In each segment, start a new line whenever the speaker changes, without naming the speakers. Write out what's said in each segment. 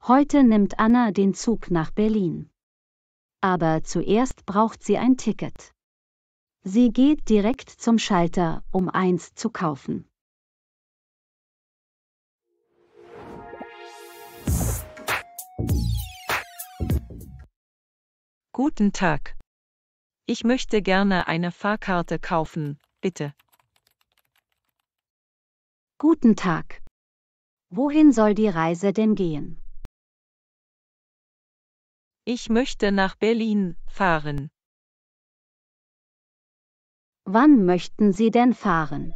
Heute nimmt Anna den Zug nach Berlin. Aber zuerst braucht sie ein Ticket. Sie geht direkt zum Schalter, um eins zu kaufen.
Guten Tag. Ich möchte gerne eine Fahrkarte kaufen, bitte.
Guten Tag. Wohin soll die Reise denn gehen?
Ich möchte nach Berlin fahren.
Wann möchten Sie denn fahren?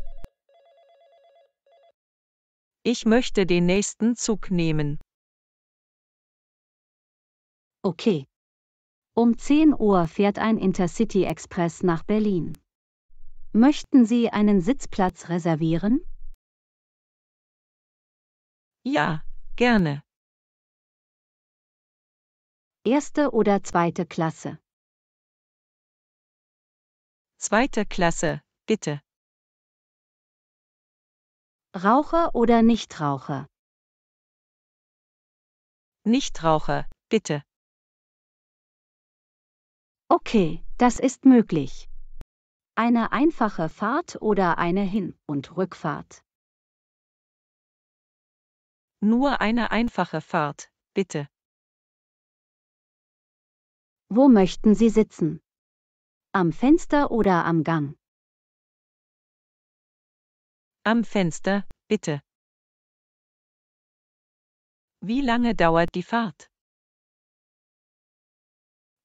Ich möchte den nächsten Zug nehmen.
Okay. Um 10 Uhr fährt ein Intercity Express nach Berlin. Möchten Sie einen Sitzplatz reservieren?
Ja, gerne.
Erste oder zweite Klasse?
Zweite Klasse, bitte.
Raucher oder Nichtraucher?
Nichtraucher, bitte.
Okay, das ist möglich. Eine einfache Fahrt oder eine Hin- und Rückfahrt?
Nur eine einfache Fahrt, bitte.
Wo möchten Sie sitzen? Am Fenster oder am Gang?
Am Fenster, bitte. Wie lange dauert die Fahrt?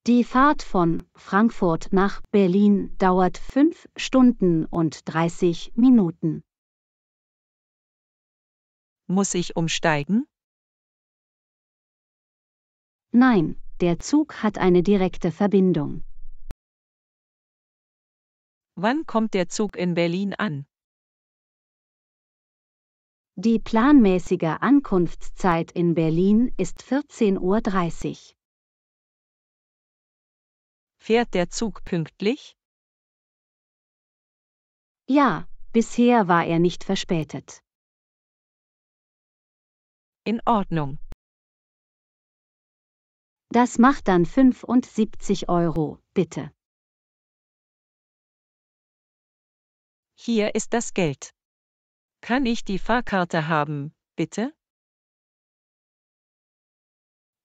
Die Fahrt von Frankfurt nach Berlin dauert 5 Stunden und 30 Minuten.
Muss ich umsteigen?
Nein, der Zug hat eine direkte Verbindung.
Wann kommt der Zug in Berlin an?
Die planmäßige Ankunftszeit in Berlin ist 14:30 Uhr.
Fährt der Zug pünktlich?
Ja, bisher war er nicht verspätet.
In Ordnung.
Das macht dann 75 Euro, bitte.
Hier ist das Geld. Kann ich die Fahrkarte haben, bitte?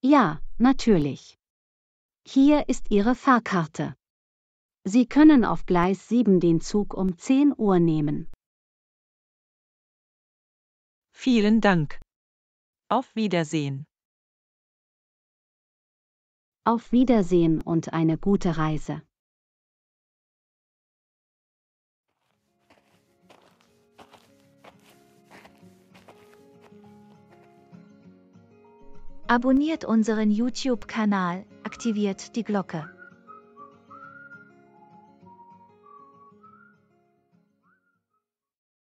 Ja, natürlich. Hier ist Ihre Fahrkarte. Sie können auf Gleis 7 den Zug um 10 Uhr nehmen.
Vielen Dank. Auf Wiedersehen.
Auf Wiedersehen und eine gute Reise.
Abonniert unseren YouTube-Kanal, aktiviert die Glocke.